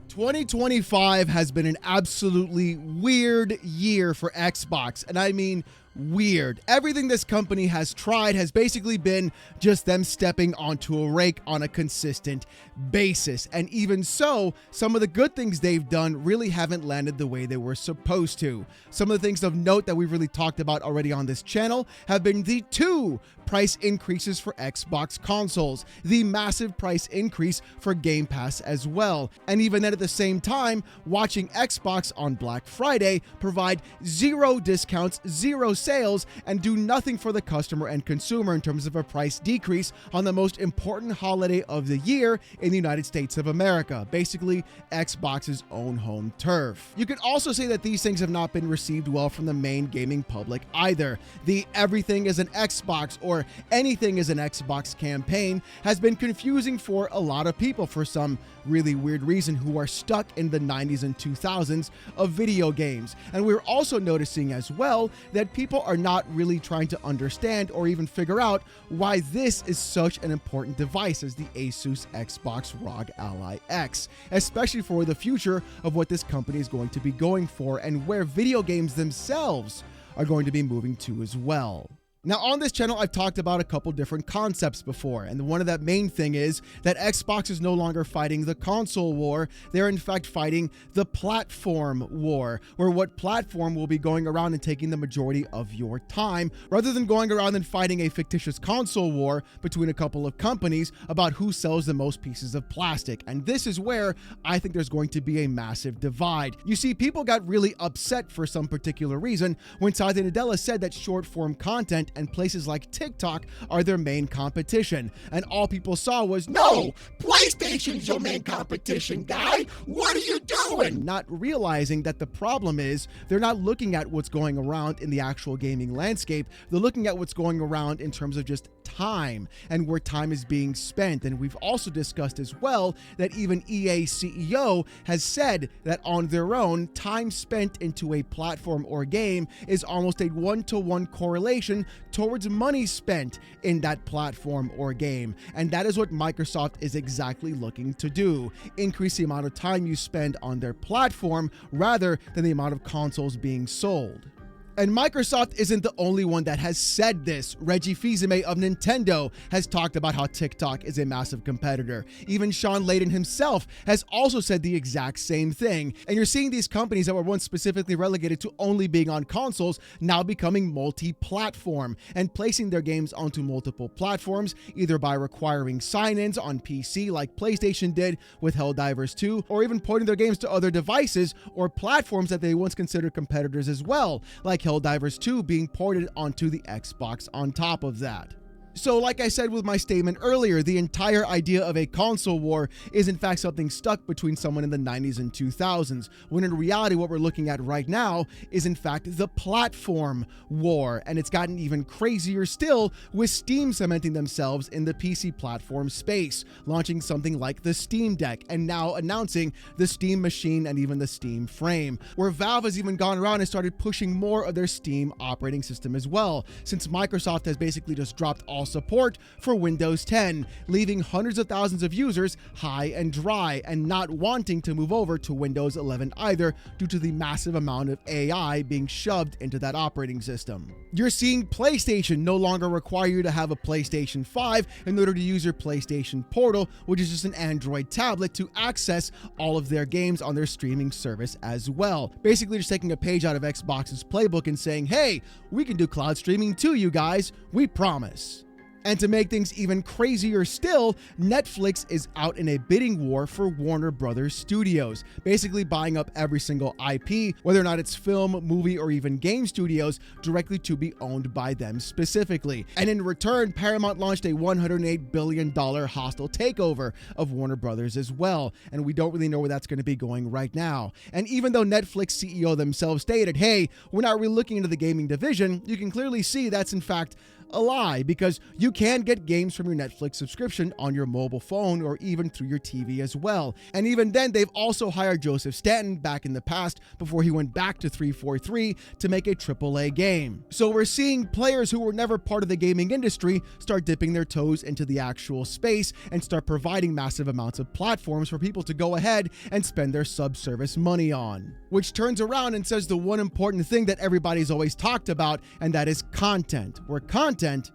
2025 has been an absolutely weird year for Xbox, and I mean weird. Everything this company has tried has basically been just them stepping onto a rake on a consistent basis. And even so, some of the good things they've done really haven't landed the way they were supposed to. Some of the things of note that we've really talked about already on this channel have been the 2 price increases for Xbox consoles, the massive price increase for Game Pass as well, and even then at the same time, watching Xbox on Black Friday provide 0 discounts, 0 sales, and do nothing for the customer and consumer in terms of a price decrease on the most important holiday of the year in the United States of America, basically Xbox's own home turf. You could also say that these things have not been received well from the main gaming public either. The everything is an Xbox or anything is an Xbox campaign has been confusing for a lot of people for some really weird reason who are stuck in the 90s and 2000s of video games. And we're also noticing as well that people are not really trying to understand or even figure out why this is such an important device as the Asus Xbox ROG Ally X, especially for the future of what this company is going to be going for and where video games themselves are going to be moving to as well. Now, on this channel, I've talked about a couple different concepts before, and one of that main thing is that Xbox is no longer fighting the console war. They're in fact fighting the platform war, where what platform will be going around and taking the majority of your time, rather than going around and fighting a fictitious console war between a couple of companies about who sells the most pieces of plastic. And this is where I think there's going to be a massive divide. You see, people got really upset for some particular reason when Satya Nadella said that short-form content and places like TikTok are their main competition. And all people saw was, No, PlayStation's your main competition, guy. What are you doing? not realizing that the problem is they're not looking at what's going around in the actual gaming landscape. They're looking at what's going around in terms of just time and where time is being spent. And we've also discussed as well that even EA CEO has said that on their own, time spent into a platform or game is almost a 1-to-1 correlation towards money spent in that platform or game. And that is what Microsoft is exactly looking to do. Increase the amount of time you spend on their platform rather than the amount of consoles being sold. And Microsoft isn't the only one that has said this. Reggie Fils-Aimé of Nintendo has talked about how TikTok is a massive competitor. Even Sean Layden himself has also said the exact same thing. And you're seeing these companies that were once specifically relegated to only being on consoles now becoming multi-platform and placing their games onto multiple platforms, either by requiring sign-ins on PC like PlayStation did with Helldivers 2, or even porting their games to other devices or platforms that they once considered competitors as well, like Helldivers 2 being ported onto the Xbox on top of that. So like I said with my statement earlier, the entire idea of a console war is in fact something stuck between someone in the 90s and 2000s, when in reality what we're looking at right now is in fact the platform war. And it's gotten even crazier still with Steam cementing themselves in the PC platform space, launching something like the Steam Deck and now announcing the Steam Machine and even the Steam Frame, where Valve has even gone around and started pushing more of their Steam operating system as well, since Microsoft has basically just dropped all support for Windows 10, leaving hundreds of thousands of users high and dry and not wanting to move over to Windows 11 either due to the massive amount of AI being shoved into that operating system. You're seeing PlayStation no longer require you to have a PlayStation 5 in order to use your PlayStation Portal, which is just an Android tablet, to access all of their games on their streaming service as well. Basically just taking a page out of Xbox's playbook and saying, hey, we can do cloud streaming too, you guys, we promise. And to make things even crazier still, Netflix is out in a bidding war for Warner Brothers Studios, basically buying up every single IP, whether or not it's film, movie, or even game studios, directly to be owned by them specifically. And in return, Paramount launched a $108 billion hostile takeover of Warner Brothers as well. And we don't really know where that's going to be going right now. And even though Netflix CEO themselves stated, hey, we're not really looking into the gaming division, you can clearly see that's in fact a lie, because you can get games from your Netflix subscription on your mobile phone or even through your TV as well. And even then, they've also hired Joseph Stanton back in the past before he went back to 343 to make a AAA game. So we're seeing players who were never part of the gaming industry start dipping their toes into the actual space and start providing massive amounts of platforms for people to go ahead and spend their subservice money on. Which turns around and says the one important thing that everybody's always talked about, and that is content, where content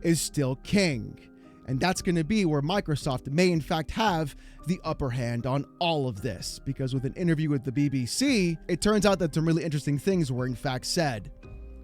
is still king. And that's going to be where Microsoft may in fact have the upper hand on all of this, because with an interview with the BBC, it turns out that some really interesting things were in fact said.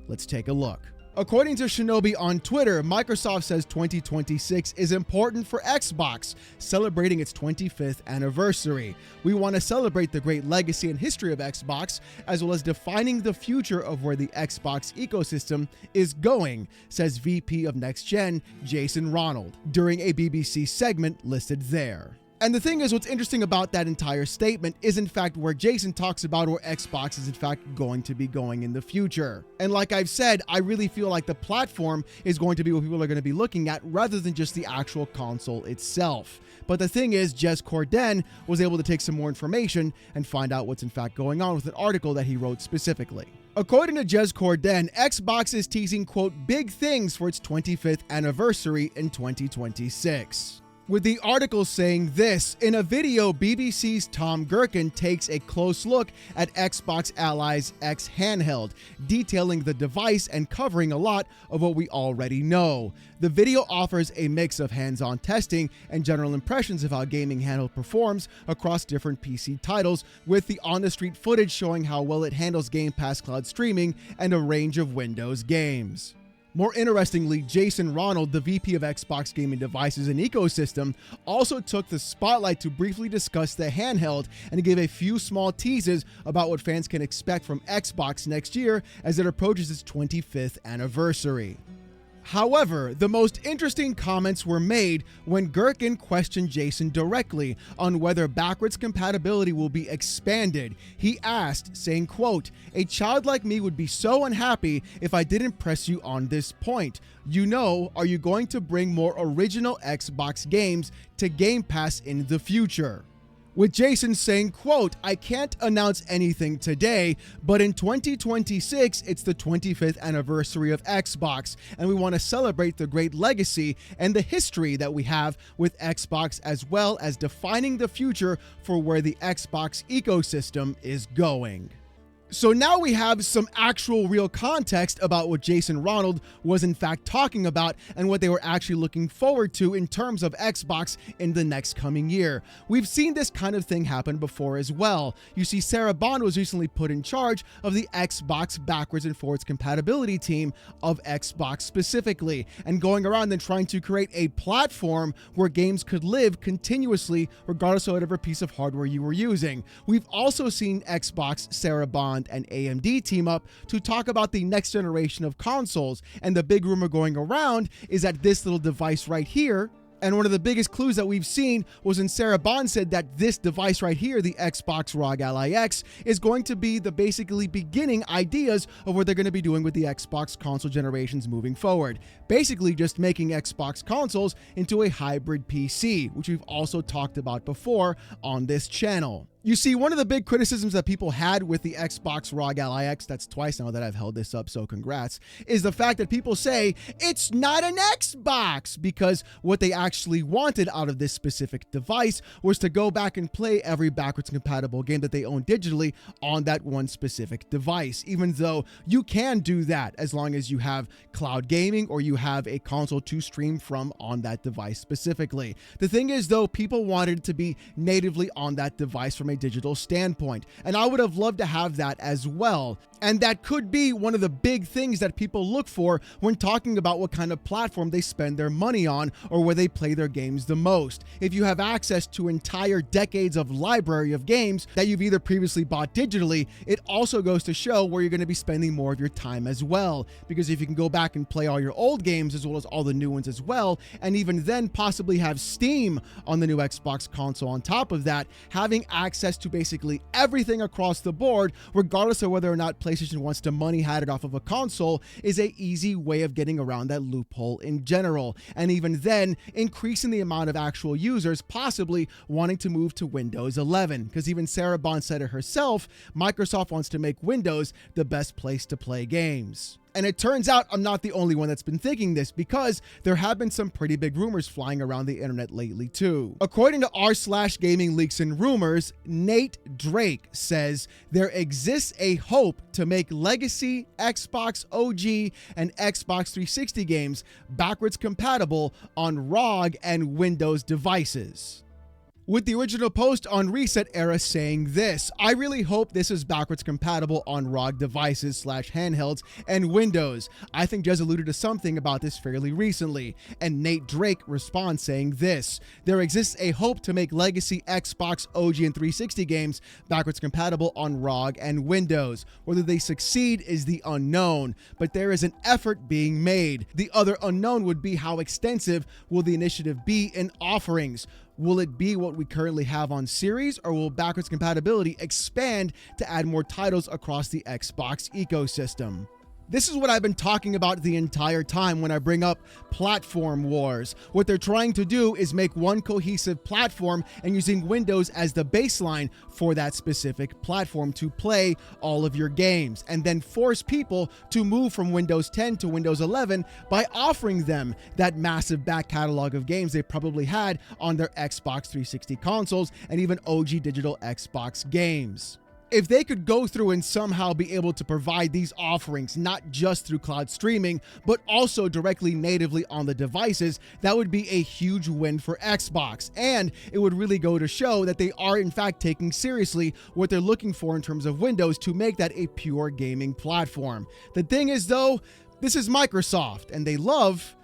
Let's take a look. According to Shinobi on Twitter, Microsoft says 2026 is important for Xbox, celebrating its 25th anniversary. We want to celebrate the great legacy and history of Xbox, as well as defining the future of where the Xbox ecosystem is going, says VP of Next Gen Jason Ronald, during a BBC segment listed there. And the thing is, what's interesting about that entire statement is in fact where Jason talks about where Xbox is in fact going to be going in the future. And like I've said, I really feel like the platform is going to be what people are going to be looking at rather than just the actual console itself. But the thing is, Jez Corden was able to take some more information and find out what's in fact going on with an article that he wrote specifically. According to Jez Corden, Xbox is teasing, quote, big things for its 25th anniversary in 2026. With the article saying this, in a video, BBC's Tom Gherkin takes a close look at Xbox Ally's X handheld, detailing the device and covering a lot of what we already know. The video offers a mix of hands-on testing and general impressions of how gaming handheld performs across different PC titles, with the on-the-street footage showing how well it handles Game Pass cloud streaming and a range of Windows games. More interestingly, Jason Ronald, the VP of Xbox Gaming Devices and Ecosystem, also took the spotlight to briefly discuss the handheld and gave a few small teases about what fans can expect from Xbox next year as it approaches its 25th anniversary. However, the most interesting comments were made when Gherkin questioned Jason directly on whether backwards compatibility will be expanded. He asked, saying, quote, a child like me would be so unhappy if I didn't press you on this point. You know, are you going to bring more original Xbox games to Game Pass in the future? With Jason saying, quote, I can't announce anything today, but in 2026, it's the 25th anniversary of Xbox, and we want to celebrate the great legacy and the history that we have with Xbox, as well as defining the future for where the Xbox ecosystem is going. So now we have some actual real context about what Jason Ronald was in fact talking about and what they were actually looking forward to in terms of Xbox in the next coming year. We've seen this kind of thing happen before as well. You see, Sarah Bond was recently put in charge of the Xbox backwards and forwards compatibility team of Xbox specifically, and going around and trying to create a platform where games could live continuously regardless of whatever piece of hardware you were using. We've also seen Xbox, Sarah Bond, and AMD team up to talk about the next generation of consoles, and the big rumor going around is that this little device right here, and one of the biggest clues that we've seen was when Sarah Bond said that this device right here, the Xbox ROG Ally X, is going to be the basically beginning ideas of what they're going to be doing with the Xbox console generations moving forward. Basically just making Xbox consoles into a hybrid PC, which we've also talked about before on this channel. You see, one of the big criticisms that people had with the Xbox ROG Ally X, that's twice now that I've held this up, so congrats, is the fact that people say it's not an Xbox, because what they actually wanted out of this specific device was to go back and play every backwards compatible game that they own digitally on that one specific device, even though you can do that as long as you have cloud gaming or you have a console to stream from on that device specifically. The thing is, though, people wanted it to be natively on that device from a digital standpoint, and I would have loved to have that as well. And that could be one of the big things that people look for when talking about what kind of platform they spend their money on or where they play their games the most. If you have access to entire decades of library of games that you've either previously bought digitally, it also goes to show where you're going to be spending more of your time as well. Because if you can go back and play all your old games as well as all the new ones as well, and even then possibly have Steam on the new Xbox console on top of that, having access access to basically everything across the board, regardless of whether or not PlayStation wants to money hat it off of a console, is an easy way of getting around that loophole in general. And even then, increasing the amount of actual users possibly wanting to move to Windows 11. Because even Sarah Bond said it herself, Microsoft wants to make Windows the best place to play games. And it turns out I'm not the only one that's been thinking this, because there have been some pretty big rumors flying around the internet lately too. According to r/gaming leaks and rumors, Nate Drake says there exists a hope to make legacy Xbox OG and Xbox 360 games backwards compatible on ROG and Windows devices. With the original post on Reset Era saying this: I really hope this is backwards compatible on ROG devices / handhelds and Windows. I think Jez alluded to something about this fairly recently. And Nate Drake responds saying this: there exists a hope to make legacy Xbox OG and 360 games backwards compatible on ROG and Windows. Whether they succeed is the unknown, but there is an effort being made. The other unknown would be how extensive will the initiative be in offerings. Will it be what we currently have on Series, or will backwards compatibility expand to add more titles across the Xbox ecosystem? This is what I've been talking about the entire time when I bring up platform wars. What they're trying to do is make one cohesive platform and using Windows as the baseline for that specific platform to play all of your games, and then force people to move from Windows 10 to Windows 11 by offering them that massive back catalog of games they probably had on their Xbox 360 consoles and even OG digital Xbox games. If they could go through and somehow be able to provide these offerings, not just through cloud streaming, but also directly natively on the devices, that would be a huge win for Xbox. And it would really go to show that they are in fact taking seriously what they're looking for in terms of Windows to make that a pure gaming platform. The thing is though, this is Microsoft and they love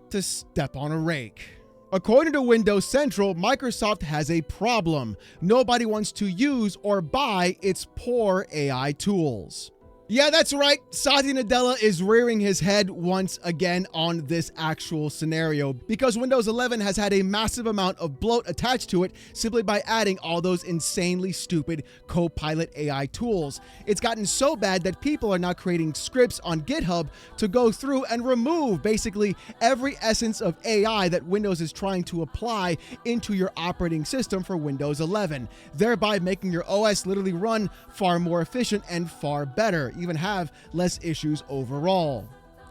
to step on a rake. According to Windows Central, Microsoft has a problem. Nobody wants to use or buy its poor AI tools. Yeah, that's right. Satya Nadella is rearing his head once again on this actual scenario, because Windows 11 has had a massive amount of bloat attached to it simply by adding all those insanely stupid Copilot AI tools. It's gotten so bad that people are now creating scripts on GitHub to go through and remove basically every essence of AI that Windows is trying to apply into your operating system for Windows 11, thereby making your OS literally run far more efficient and far better, even have less issues overall.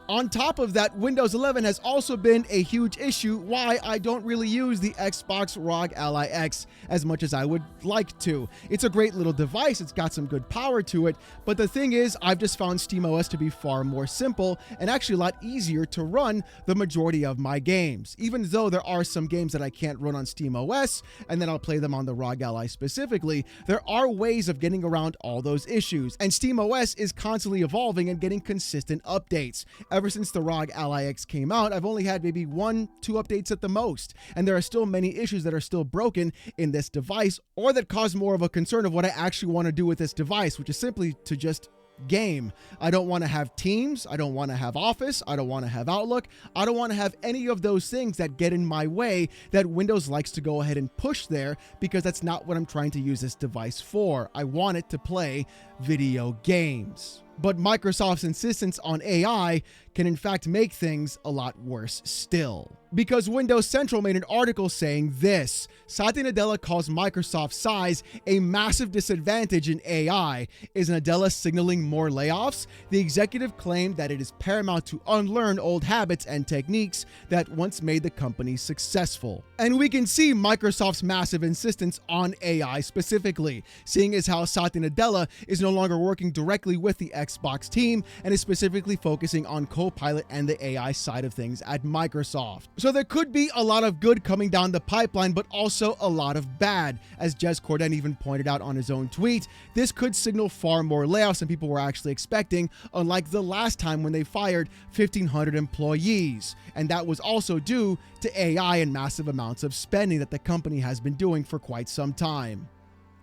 On top of that, Windows 11 has also been a huge issue why I don't really use the Xbox ROG Ally X as much as I would like to. It's a great little device, it's got some good power to it, but the thing is, I've just found SteamOS to be far more simple and actually a lot easier to run the majority of my games. Even though there are some games that I can't run on SteamOS, and then I'll play them on the ROG Ally specifically, there are ways of getting around all those issues, and SteamOS is constantly evolving and getting consistent updates. Ever since the ROG Ally X came out, I've only had maybe 1-2 updates at the most, and there are still many issues that are still broken in this device, or that cause more of a concern of what I actually want to do with this device, which is simply to just game. I don't want to have Teams, I don't want to have Office, I don't want to have Outlook, I don't want to have any of those things that get in my way that Windows likes to go ahead and push there, because that's not what I'm trying to use this device for. I want it to play video games. But Microsoft's insistence on AI can in fact make things a lot worse still. Because Windows Central made an article saying this: Satya Nadella calls Microsoft's size a massive disadvantage in AI. Is Nadella signaling more layoffs? The executive claimed that it is paramount to unlearn old habits and techniques that once made the company successful. And we can see Microsoft's massive insistence on AI specifically, seeing as how Satya Nadella is no longer working directly with the Xbox team and is specifically focusing on Copilot and the AI side of things at Microsoft. So there could be a lot of good coming down the pipeline, but also a lot of bad. As Jez Corden even pointed out on his own tweet, this could signal far more layoffs than people were actually expecting, unlike the last time when they fired 1,500 employees. And that was also due to AI and massive amounts of spending that the company has been doing for quite some time.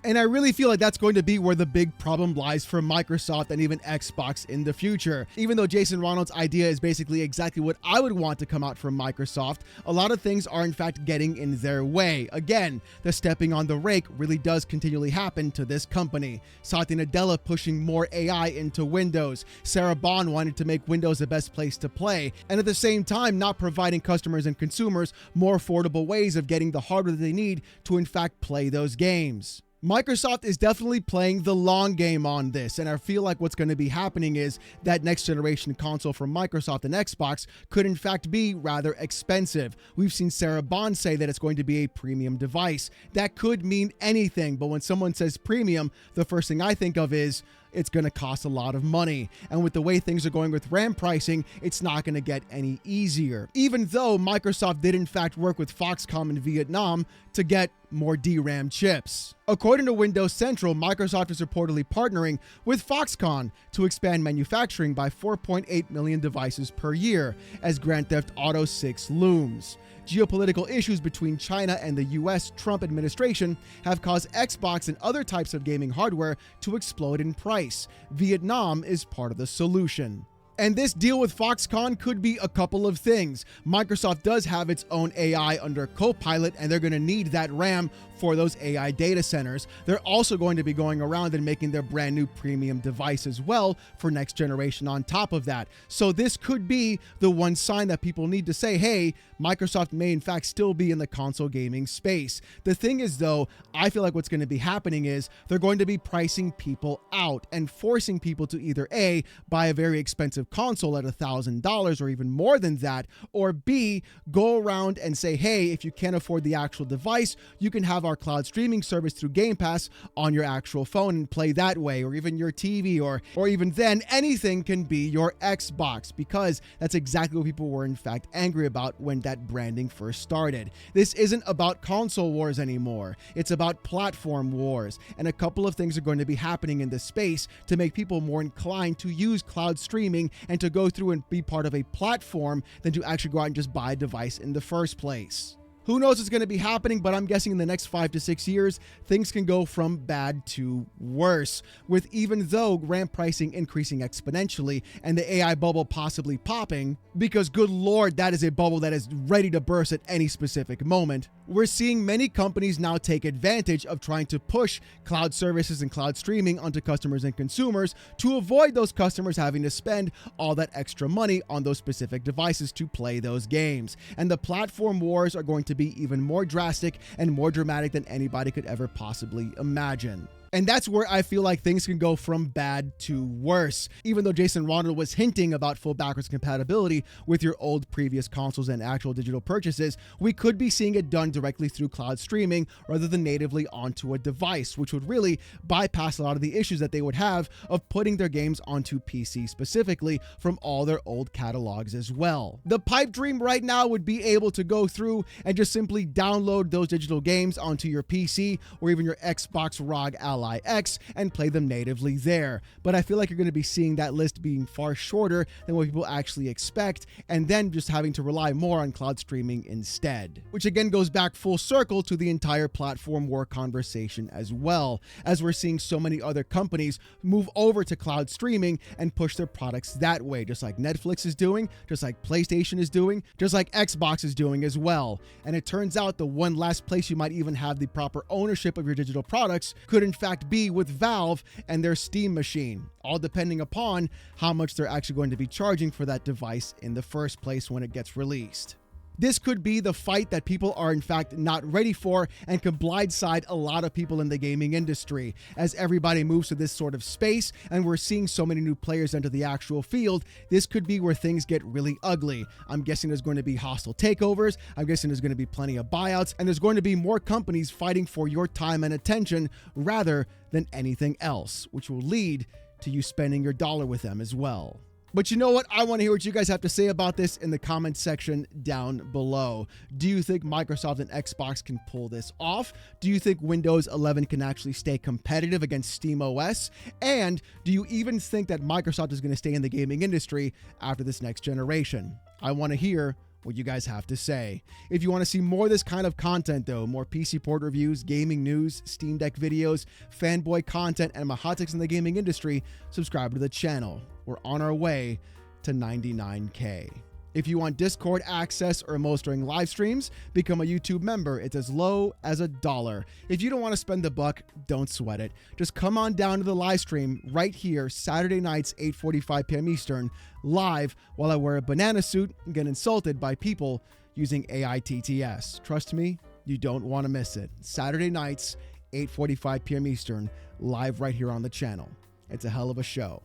And I really feel like that's going to be where the big problem lies for Microsoft and even Xbox in the future. Even though Jason Ronald's idea is basically exactly what I would want to come out from Microsoft, a lot of things are in fact getting in their way. Again, the stepping on the rake really does continually happen to this company. Satya Nadella pushing more AI into Windows, Sarah Bond wanted to make Windows the best place to play, and at the same time not providing customers and consumers more affordable ways of getting the hardware that they need to in fact play those games. Microsoft is definitely playing the long game on this, and I feel like what's going to be happening is that next generation console from Microsoft and Xbox could in fact be rather expensive. We've seen Sarah Bond say that it's going to be a premium device. That could mean anything, but when someone says premium, the first thing I think of is it's going to cost a lot of money. And with the way things are going with RAM pricing, it's not going to get any easier. Even though Microsoft did in fact work with Foxconn in Vietnam to get more DRAM chips. According to Windows Central, Microsoft is reportedly partnering with Foxconn to expand manufacturing by 4.8 million devices per year as Grand Theft Auto 6 looms. Geopolitical issues between China and the US Trump administration have caused Xbox and other types of gaming hardware to explode in price. Vietnam is part of the solution. And this deal with Foxconn could be a couple of things. Microsoft does have its own AI under Copilot, and they're going to need that RAM for those AI data centers. They're also going to be going around and making their brand new premium device as well for next generation on top of that. So this could be the one sign that people need to say, hey, Microsoft may in fact still be in the console gaming space. The thing is though, I feel like what's going to be happening is they're going to be pricing people out and forcing people to either A, buy a very expensive console at $1,000 or even more than that, or B, go around and say, hey, if you can't afford the actual device, you can have our cloud streaming service through Game Pass on your actual phone and play that way, or even your TV, or even then anything can be your Xbox, because that's exactly what people were in fact angry about when that branding first started. This isn't about console wars anymore. It's about platform wars, and a couple of things are going to be happening in this space to make people more inclined to use cloud streaming and to go through and be part of a platform than to actually go out and just buy a device in the first place. Who knows what's going to be happening, but I'm guessing in the next 5 to 6 years, things can go from bad to worse. With even though RAM pricing increasing exponentially and the AI bubble possibly popping, because good lord, that is a bubble that is ready to burst at any specific moment, we're seeing many companies now take advantage of trying to push cloud services and cloud streaming onto customers and consumers to avoid those customers having to spend all that extra money on those specific devices to play those games. And the platform wars are going to be even more drastic and more dramatic than anybody could ever possibly imagine. And that's where I feel like things can go from bad to worse. Even though Jason Ronald was hinting about full backwards compatibility with your old previous consoles and actual digital purchases, we could be seeing it done directly through cloud streaming rather than natively onto a device, which would really bypass a lot of the issues that they would have of putting their games onto PC specifically from all their old catalogs as well. The pipe dream right now would be able to go through and just simply download those digital games onto your PC or even your Xbox ROG Ally X and play them natively there. But I feel like you're going to be seeing that list being far shorter than what people actually expect, and then just having to rely more on cloud streaming instead. Which again goes back full circle to the entire platform war conversation as well, as we're seeing so many other companies move over to cloud streaming and push their products that way, just like Netflix is doing, just like PlayStation is doing, just like Xbox is doing as well. And it turns out the one last place you might even have the proper ownership of your digital products could in fact be with Valve and their Steam machine, all depending upon how much they're actually going to be charging for that device in the first place when it gets released. This could be the fight that people are in fact not ready for and can blindside a lot of people in the gaming industry. As everybody moves to this sort of space and we're seeing so many new players enter the actual field, this could be where things get really ugly. I'm guessing there's going to be hostile takeovers, I'm guessing there's going to be plenty of buyouts, and there's going to be more companies fighting for your time and attention rather than anything else, which will lead to you spending your dollar with them as well. But you know what? I want to hear what you guys have to say about this in the comments section down below. Do you think Microsoft and Xbox can pull this off? Do you think Windows 11 can actually stay competitive against SteamOS? And do you even think that Microsoft is going to stay in the gaming industry after this next generation? I want to hear what you guys have to say. If you want to see more of this kind of content, though, more PC port reviews, gaming news, Steam Deck videos, fanboy content, and my hot takes in the gaming industry, subscribe to the channel. We're on our way to 99K. If you want Discord access or emotes during live streams, become a YouTube member. It's as low as $1. If you don't want to spend the buck, don't sweat it. Just come on down to the live stream right here, Saturday nights, 8:45 p.m. Eastern, live while I wear a banana suit and get insulted by people using AITTS. Trust me, you don't want to miss it. Saturday nights, 8:45 p.m. Eastern, live right here on the channel. It's a hell of a show.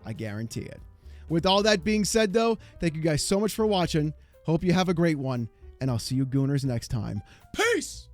I guarantee it. With all that being said, though, thank you guys so much for watching. Hope you have a great one, and I'll see you gooners next time. Peace!